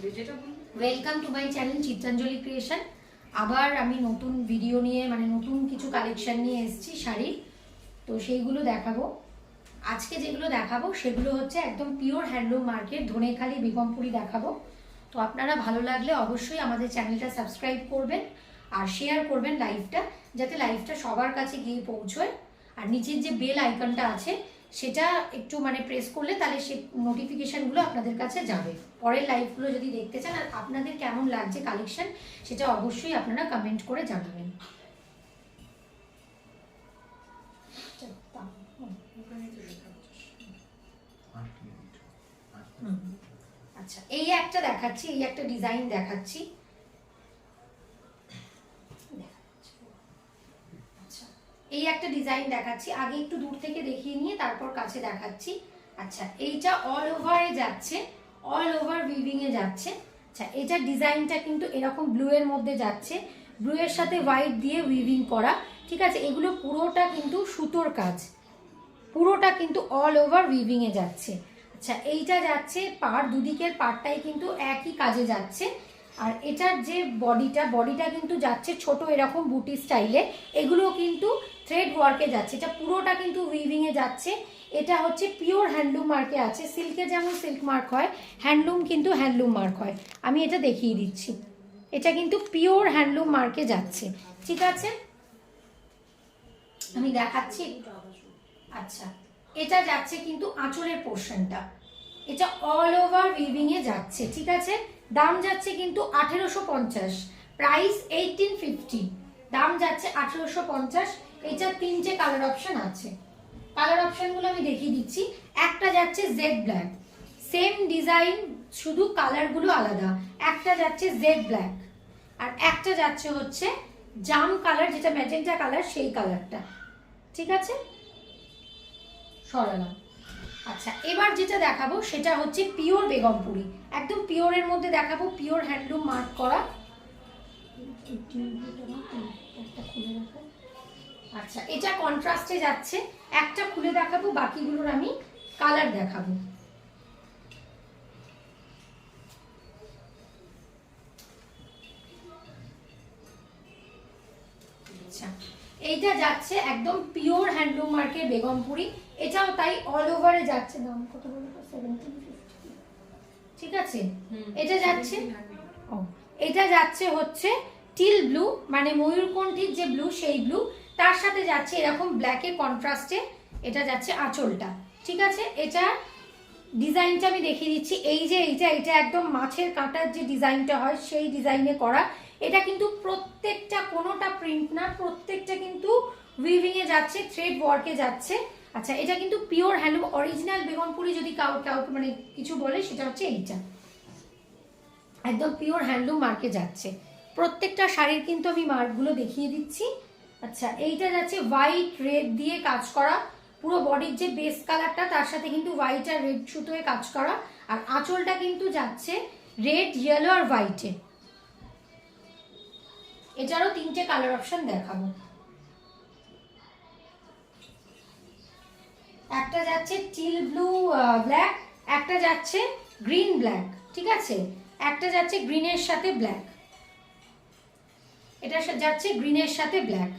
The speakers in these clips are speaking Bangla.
Welcome to my channel Chitranjali creation. আবার আমি নতুন ভিডিও নিয়ে মানে নতুন কিছু কালেকশন নিয়ে এসেছি শাড়ির, তো সেইগুলো দেখাবো। আজকে যেগুলো দেখাবো সেগুলো হচ্ছে একদম pure handloom market Dhanekhali Begampuri দেখাবো। তো আপনারা ভালো লাগলে অবশ্যই আমাদের চ্যানেলটা সাবস্ক্রাইব করবেন আর শেয়ার করবেন লাইভটা, যাতে লাইভটা সবার কাছে গিয়ে পৌঁছয়। আর নিচের যে বেল আইকনটা আছে সেটা একটু মানে প্রেস করলে তাহলে সে নোটিফিকেশানগুলো আপনাদের কাছে যাবে। পরের লাইভগুলো যদি দেখতে চান আর আপনাদের কেমন লাগছে কালেকশন সেটা অবশ্যই আপনারা কমেন্ট করে জানাবেন। আচ্ছা, এই একটা দেখাচ্ছি, এই একটা ডিজাইন দেখাচ্ছি। এই একটা ডিজাইন দেখাচ্ছি, আগে একটু দূর থেকে দেখিয়ে নিয়ে তারপর কাছে দেখাচ্ছি। আচ্ছা, এইটা অল ওভারে যাচ্ছে, অল ওভার উইভিং এ যাচ্ছে। আচ্ছা, এটা ডিজাইনটা কিন্তু এরকম ব্লু এর মধ্যে যাচ্ছে, ব্লু এর সাথে হোয়াইট দিয়ে উইভিং করা, ঠিক আছে। এগুলো পুরোটা কিন্তু সুতোর কাজ, পুরোটা কিন্তু অল ওভার উইভিং এ যাচ্ছে। আচ্ছা, এইটা যাচ্ছে পাড়, দুদিকের পাড়টাই কিন্তু একই কাজে যাচ্ছে। আর এটার যে বডিটা কিন্তু যাচ্ছে ছোট এরকম বুটি স্টাইলে, এগুলো কিন্তু থ্রেড ওয়ার্কে যাচ্ছে। এটা পুরোটা কিন্তু উইভিং এ যাচ্ছে। এটা হচ্ছে পিওর হ্যান্ডলুম মার্কে আছে, সিল্কে যেমন সিল্ক মার্ক হয়, হ্যান্ডলুম কিন্তু হ্যান্ডলুম মার্ক হয়। আমি এটা দেখিয়ে দিচ্ছি, এটা কিন্তু পিওর হ্যান্ডলুম মার্কে যাচ্ছে, ঠিক আছে। আমি দেখাচ্ছি। আচ্ছা, এটা যাচ্ছে কিন্তু আঁচলের পোর্শনটা, এটা অল ওভার উইভিং এ যাচ্ছে, ঠিক আছে। দাম যাচ্ছে কিন্তু 1850, প্রাইস 1850, দাম যাচ্ছে 1850। এটা তিনটে কালার অপশন আছে, কালার অপশনগুলো আমি দেখিয়ে দিচ্ছি। একটা যাচ্ছে জেড ব্ল্যাক, সেম ডিজাইন শুধু কালারগুলো আলাদা। একটা যাচ্ছে জেড ব্ল্যাক আর একটা যাচ্ছে হচ্ছে জাম কালার, যেটা ম্যাজেন্টা কালার, সেই কালারটা, ঠিক আছে। সরালাম। আচ্ছা, এবার যেটা দেখাবো সেটা হচ্ছে পিওর বেগমপুরি, একদম পিওরের মধ্যে দেখাবো, পিওর হ্যান্ডলুম মার্ক করা। আচ্ছা, এটা কন্ট্রাস্টে যাচ্ছে, একটা খুলে দেখাবো, বাকিগুলোর আমি কালার দেখাবো। আচ্ছা, এইটা যাচ্ছে একদম পিওর হ্যান্ডলুম মার্কের বেগমপুরি, এটাও তাই অল ওভারে যাচ্ছে। দাম কত বলবো? 1750, ঠিক আছে। এটা যাচ্ছে, ও এটা যাচ্ছে হচ্ছে টিল ব্লু, মানে ময়ূরকণ্ঠীর যে ব্লু সেই ব্লু, তার সাথে যাচ্ছে এরকম ব্ল্যাকের কন্ট্রাস্টে, এটা যাচ্ছে আঁচলটা, ঠিক আছে। এটা ডিজাইনটা আমি দেখিয়ে দিচ্ছি। এই যে এটা একদম মাছের কাঁটার যে ডিজাইনটা হয় সেই ডিজাইনে করা। এটা কিন্তু প্রত্যেকটা, কোনোটা প্রিন্ট না, প্রত্যেকটা কিন্তু উইভিং এ যাচ্ছে, থ্রেড ওয়ার্কে যাচ্ছে। আচ্ছা, এটা কিন্তু পিওর হ্যান্ডলুম অরিজিনাল বেগমপুরি যদি কাউকে মানে কিছু বলে সেটা হচ্ছে এইটা, একদম পিওর হ্যান্ডলুম মার্কে যাচ্ছে। প্রত্যেকটা শাড়ির কিন্তু আমি মার্কগুলো দেখিয়ে দিচ্ছি। আচ্ছা, এইটা যাচ্ছে হোয়াইট রেড দিয়ে কাজ করা, পুরো বডির যে বেস কালারটা তার সাথে কিন্তু হোয়াইট আর রেড সুতোয় কাজ করা। আর আঁচলটা কিন্তু যাচ্ছে রেড, ইয়েলো আর হোয়াইটে। এটারও তিনটে কালার অপশন দেখাবো। একটা যাচ্ছে টিল ব্লু ব্ল্যাক, একটা যাচ্ছে গ্রিন ব্ল্যাক, ঠিক আছে। একটা যাচ্ছে গ্রিনের সাথে ব্ল্যাক, এটা যাচ্ছে গ্রিনের সাথে ব্ল্যাক,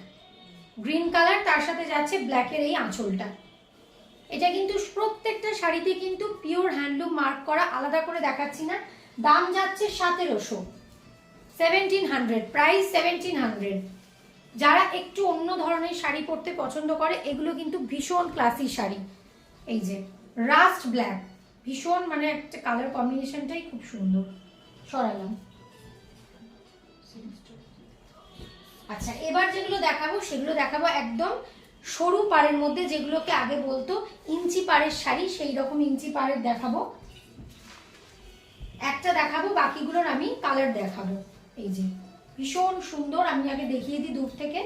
গ্রিন কালার, তার সাথে যাচ্ছে ব্ল্যাকের এই আঁচলটা। এটা কিন্তু প্রত্যেকটা শাড়িতে কিন্তু পিওর হ্যান্ডলুম মার্ক করা, আলাদা করে দেখাচ্ছি না। দাম যাচ্ছে 1700, প্রাইস 1700। যারা একটু অন্য ধরনের শাড়ি পরতে পছন্দ করে, এগুলো কিন্তু ভীষণ ক্লাসি শাড়ি। এই যে রাস্ট ব্ল্যাক, ভীষণ মানে একটা কালার কম্বিনেশনটাই খুব সুন্দর। সরালাম। আচ্ছা, এবার যেগুলো দেখাবো সেগুলো দেখাবো একদম সরু পাড়ের মধ্যে, যেগুলোকে আগে বলতো ইঞ্চি পাড়ের শাড়ি, সেই রকম ইঞ্চি পাড়ের দেখাবো। একটা দেখাবো, বাকিগুলোর আমি কালার দেখাবো। এই যে ভীষণ সুন্দর, আমি আগে দেখিয়ে দিই দূর থেকে।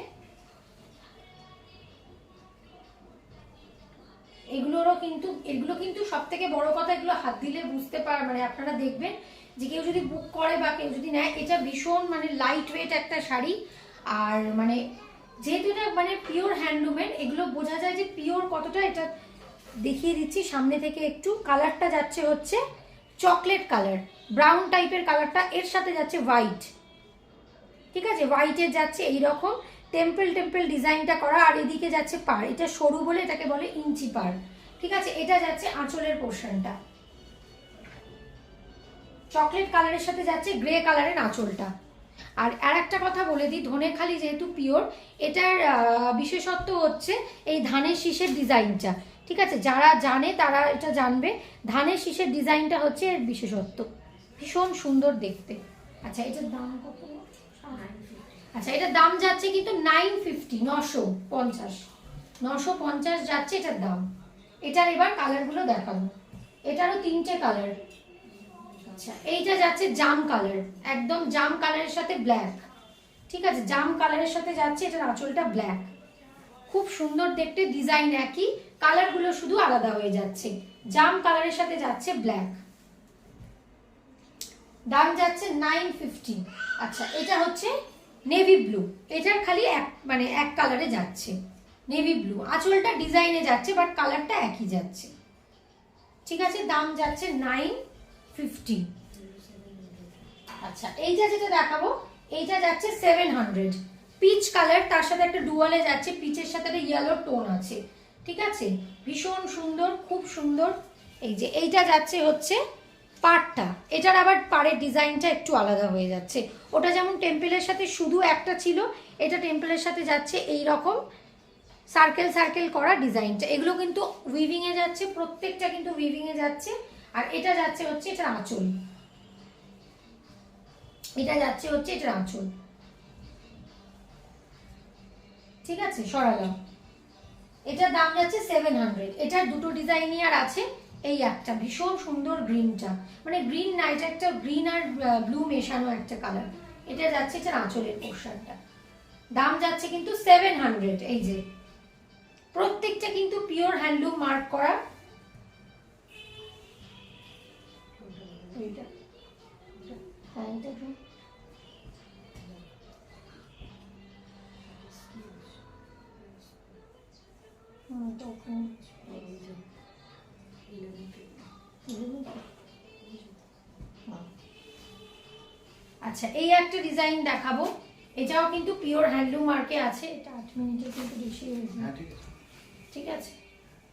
এগুলো কিন্তু সব থেকে বড় কথা, এগুলো হাত দিলে বুঝতে পার, মানে আপনারা দেখবেন যে কেউ যদি বুক করে বা কেউ যদি নেয়, এটা ভীষণ মানে লাইট ওয়েট একটা শাড়ি। আর মানে যেহেতু এটা মানে পিওর হ্যান্ডলুমের, এগুলো বোঝা যায় যে পিওর কতটা। এটা দেখিয়ে দিচ্ছি সামনে থেকে একটু। কালারটা যাচ্ছে হচ্ছে চকলেট কালার, ব্রাউন টাইপের কালারটা, এর সাথে যাচ্ছে হোয়াইট, ঠিক আছে, হোয়াইটের যাচ্ছে এইরকম টেম্পল টেম্পল ডিজাইনটা করা, আর এদিকে যাচ্ছে পাড়, এটা সরু বলে এটাকে বলে ইঞ্চি পাড়, ঠিক আছে। এটা যাচ্ছে আঁচলের পোর্শনটা, চকলেট কালারের সাথে যাচ্ছে গ্রে কালারের আঁচলটা। আর একটা কথা বলে দিই, ধনেখালি যেহেতু পিওর, এটার বিশেষত্ব হচ্ছে এই ধানের শীষের ডিজাইনটা, ঠিক আছে, যারা জানে তারা এটা জানবে, ধানের শীষের ডিজাইনটা হচ্ছে এর বিশেষত্ব, ভীষণ সুন্দর দেখতে। আচ্ছা এটার দাম কত? আচ্ছা এটার দাম যাচ্ছে কিন্তু 950, 950 যাচ্ছে এটার দাম। এটার এবার কালারগুলো দেখাবো, এটারও 3টে কালার। আচ্ছা এইটা যাচ্ছে জাম কালার, একদম জাম কালারের সাথে ব্ল্যাক, ঠিক আছে, জাম কালারের সাথে যাচ্ছে, এটার আঁচলটা ব্ল্যাক, খুব সুন্দর দেখতে, ডিজাইন একই, কালারগুলো শুধু আলাদা হয়ে যাচ্ছে। জাম কালারের সাথে যাচ্ছে ব্ল্যাক, দাম যাচ্ছে 950। আচ্ছা এটা হচ্ছে নেভি ব্লু, এটার খালি এক কালারে যাচ্ছে, নেভি ব্লু, আঁচলটা ডিজাইনে যাচ্ছে বাট কালারটা একই যাচ্ছে, ঠিক আছে, দাম যাচ্ছে 950। আচ্ছা এইটা যেটা দেখাবো এইটা যাচ্ছে 700, পিচ কালার, তার সাথে একটা ডুয়ালে যাচ্ছে, পিচের সাথে একটা ইয়েলো টোন আছে, ঠিক আছে, ভীষণ সুন্দর, খুব সুন্দর। এই যে এইটা যাচ্ছে হচ্ছে পাড়টা, এটার আবার পাড়ের ডিজাইনটা একটু আলাদা হয়ে যাচ্ছে, ওটা যেমন টেম্পলের সাথে শুধু একটা ছিল, এটা টেম্পলের সাথে যাচ্ছে এই রকম সার্কেল সার্কেল করা ডিজাইনটা, এগুলো কিন্তু উইভিং এ যাচ্ছে, প্রত্যেকটা কিন্তু উইভিং এ যাচ্ছে। আর এটা যাচ্ছে হচ্ছে এটার আঁচল, এটা যাচ্ছে হচ্ছে এটার আঁচল, ঠিক আছে, সরালাম। এটার দাম যাচ্ছে 700, এটার দুটো ডিজাইনই আর আছে, এই একটা ভীষণ সুন্দর গ্রিনটা, মানে গ্রিন না, এটা একটা গ্রিন আর ব্লু মেশানো একটা কালার, এটা যাচ্ছে এটার আঁচলের পোর্শনটা, দাম যাচ্ছে কিন্তু 700। এই যে প্রত্যেকটা কিন্তু পিওর হ্যান্ডলুম মার্ক করা। হ্যাঁ এটা আচ্ছা এই একটা ডিজাইন দেখাবো, এটাও কিন্তু পিওর হ্যান্ডলুম মার্কে আছে, এটা 8 মিনিটের কিন্তু বেশি হয়ে যায়, ঠিক আছে,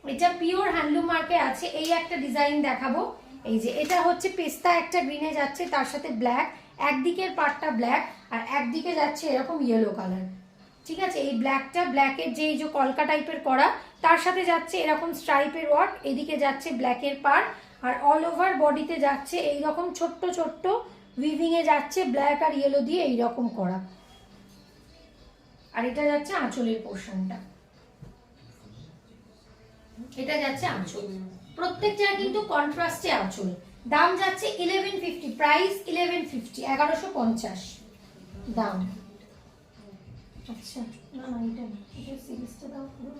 এটা পিওর হ্যান্ডলুম মার্কে আছে। এই একটা ডিজাইন দেখাবো, এই যে এটা হচ্ছে পেস্তা একটা গ্রিনে যাচ্ছে, তার সাথে ব্ল্যাক, একদিকের পার্টটা ব্ল্যাক আর একদিকে যাচ্ছে এরকম ইয়েলো কালার, ঠিক আছে, এই ব্ল্যাকটা, ব্ল্যাকের যে এই যে কলকা টাইপের করা, তার সাথে যাচ্ছে এরকম স্ট্রাইপের ওয়ার্ক, এদিকে যাচ্ছে ব্ল্যাকের পার্ট, আর অল ওভার বডিতে যাচ্ছে এইরকম ছোট্ট ছোট্ট উইভিং এ যাচ্ছে ব্ল্যাক আর ইয়েলো দিয়ে এইরকম করা, আর এটা যাচ্ছে আঁচলের পোর্শনটা, এটা যাচ্ছে আঁচল, প্রত্যেকটা কিন্তু কন্ট্রাস্টে আঁচল। দাম যাচ্ছে 1150, প্রাইস 1150, 1150 দাম। আচ্ছা না না এটা এটা সিরিজটা দাও পুরো।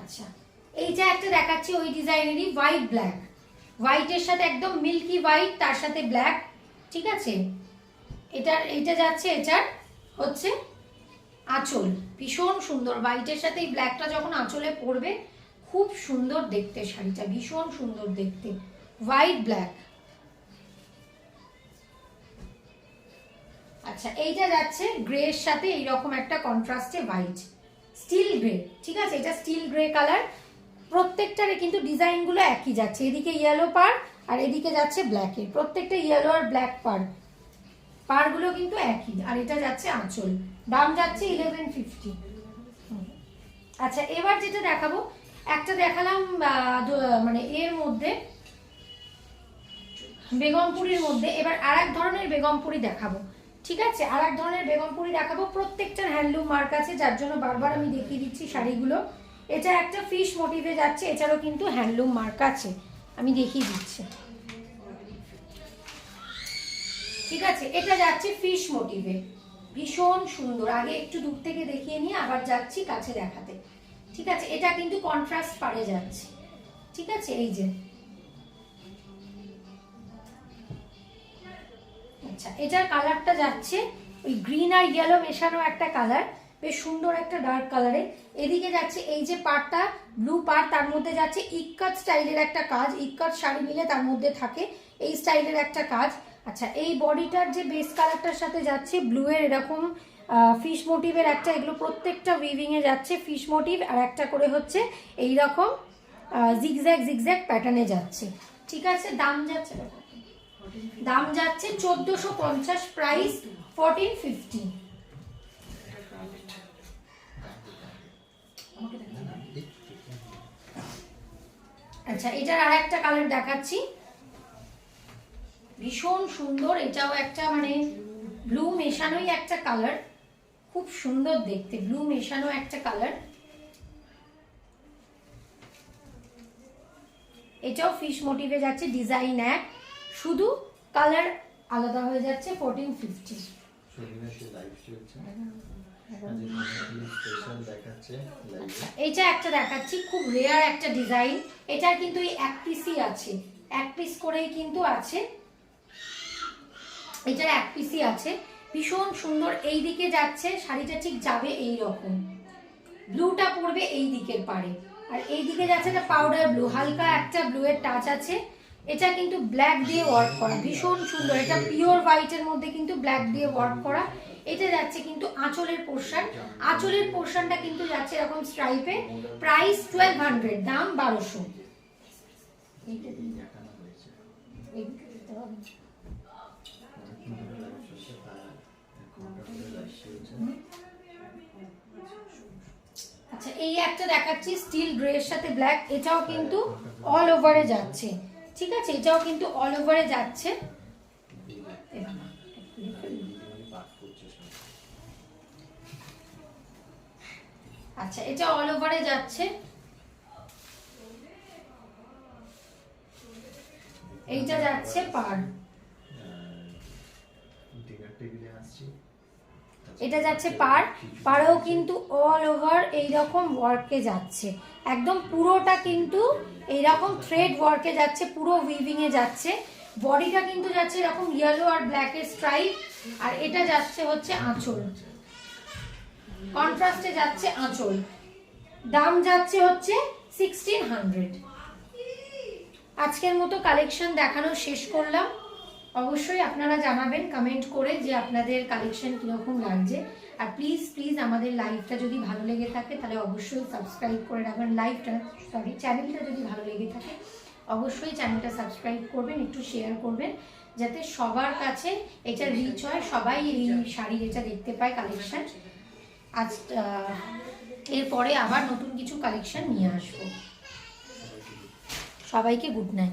আচ্ছা এইটা একটা দেখাচ্ছি ওই ডিজাইনেরই, হোয়াইট ব্ল্যাক, হোয়াইটের সাথে একদম মিল্কি হোয়াইট, তার সাথে ব্ল্যাক, ঠিক আছে, এইটা যাচ্ছে এটার হচ্ছে আঁচল, ভীষণ সুন্দর, হোয়াইটের সাথে এই ব্ল্যাকটা যখন আঁচলে পড়বে খুব সুন্দর দেখতে, শাড়িটা ভীষণ সুন্দর দেখতে, হোয়াইট ব্ল্যাক। আচ্ছা এইটা যাচ্ছে গ্রে এর সাথে এইরকম একটা কন্ট্রাস্টে হোয়াইট, স্টিল গ্রে, ঠিক আছে, এটা স্টিল গ্রে কালার, প্রত্যেকটারে কিন্তু ডিজাইনগুলো একই যাচ্ছে, এদিকে ইয়েলো পাড় আর এদিকে যাচ্ছে ব্ল্যাকের, প্রত্যেকটা ইয়েলো আর ব্ল্যাক পাড়গুলো কিন্তু একই, আর এটা যাচ্ছে আঁচল, দাম যাচ্ছে 1150। আচ্ছা এবার যেটা দেখাবো, একটা দেখালাম মানে এর মধ্যে বেগমপুরীর মধ্যে, এবার আর এক ধরনের বেগমপুরী দেখাবো, ঠিক আছে, আর এক ধরনের বেগমপুরী দেখাবো, প্রত্যেকটার হ্যান্ডলুম মার্ক আছে, যার জন্য বারবার আমি দেখিয়ে দিচ্ছি শাড়িগুলো। এটা একটা ফিশ মোটিভে যাচ্ছে, এছাড়াও কিন্তু হ্যান্ডলুম মার্ক আছে, আমি দেখিয়ে দিচ্ছি, ঠিক আছে, এটা যাচ্ছে ফিশ মোটিভে, ভীষণ সুন্দর, আগে একটু দূর থেকে দেখিয়ে নিয়ে আবার যাচ্ছি কাছে দেখাতে, ঠিক আছে, এটা কিন্তু কন্ট্রাস্ট পাড়ে যাচ্ছে, ঠিক আছে, এই যে আচ্ছা এটার কালারটা যাচ্ছে ওই গ্রিন আর ইয়েলো মেশানো একটা কালার, বেশ সুন্দর একটা ডার্ক কালারে। এদিকে যাচ্ছে এই যে পাড়টা ব্লু পাড়, তার মধ্যে যাচ্ছে ইক্কাত স্টাইলের একটা কাজ, ইক্কাত শাড়ি মিলে তার মধ্যে থাকে এই স্টাইলের একটা কাজ। আচ্ছা, এই বডিটার যে বেস কালারটার সাথে যাচ্ছে ব্লু এর এরকম ফিশ মোটিভের একটা, এগুলো প্রত্যেকটা উইভিং এ যাচ্ছে ফিশ মোটিভ, আর একটা করে হচ্ছে এই রকম জিগজ্যাগ জিগজ্যাগ প্যাটার্নে যাচ্ছে। ঠিক আছে, দাম যাচ্ছে 1450, প্রাইস 1450। আচ্ছা, এটার আর একটা কালার দেখাচ্ছি, ভীষণ সুন্দর। এটাও একটা মানে ব্লু মেশানোই একটা কালার, খুব সুন্দর দেখতে, ব্লু মেশানো একটা কালার। এটাও ফিশ মোটিভে যাচ্ছে, ডিজাইন এক, শুধু কালার আলাদা হয়ে যাচ্ছে 1450। এইটা একটা দেখাচ্ছি, খুব রেয়ার একটা ডিজাইন। এটা কিন্তু এই এক পিসই আছে, এক পিস করেই কিন্তু আছে, এটার এক পিসই আছে, ভীষণ সুন্দর। এই দিকে যাচ্ছে শাড়িটা, ঠিক যাবে এই রকম, ব্লুটা পড়বে এই দিকের পারে, আর এই দিকে যাচ্ছে একটা পাউডার ব্লু, হালকা একটা ব্লু এর টাচ আছে। এটা কিন্তু ব্ল্যাক দিয়ে ওয়ার্ক করা, ভীষণ সুন্দর। এটা পিওর হোয়াইটের মধ্যে কিন্তু ব্ল্যাক দিয়ে ওয়ার্ক করা। এটা যাচ্ছে কিন্তু আঁচলের পোর্শন, আঁচলের পোর্শনটা কিন্তু যাচ্ছে এরকম স্ট্রাইপে, প্রাইস 1200, দাম 1200। আচ্ছা, এই একটা দেখাচ্ছি স্টিল গ্রে এর সাথে ব্ল্যাক, এটাও কিন্তু অল ওভারে যাচ্ছে। ঠিক আছে, এটাও কিন্তু অল ওভারে যাচ্ছে। আচ্ছা, এটা অল ওভারে যাচ্ছে। এইটা যাচ্ছে পার, এটা যাচ্ছে পার, পাড়েও কিন্তু অল ওভার এইরকম ওয়ার্কে যাচ্ছে, একদম পুরোটা কিন্তু এইরকম থ্রেড ওয়ার্কে যাচ্ছে, পুরো উইভিং এ যাচ্ছে। বডিটা কিন্তু যাচ্ছে এরকম ইয়েলো আর ব্ল্যাক এর স্ট্রাইপ, আর এটা যাচ্ছে হচ্ছে আঁচল, কন্ট্রাস্টে যাচ্ছে আঁচল। দাম যাচ্ছে হচ্ছে 1600। আজকের মতো কালেকশন দেখানো শেষ করলাম। অবশ্যই আপনারা জানাবেন কমেন্ট করে যে আপনাদের কালেকশন কিরকম লাগছে। আর প্লিজ প্লিজ আমাদের লাইভটা যদি ভালো লেগে থাকে তাহলে অবশ্যই সাবস্ক্রাইব করে রাখবেন, চ্যানেলটা যদি ভালো লেগে থাকে অবশ্যই চ্যানেলটা সাবস্ক্রাইব করবেন, একটু শেয়ার করবেন, যাতে সবার কাছে এটা রিচ হয়, সবাই এই শাড়ি এটা দেখতে পায় কালেকশন। আজ এরপরে আবার নতুন কিছু কালেকশন নিয়ে আসবো। সবাইকে গুড নাইট।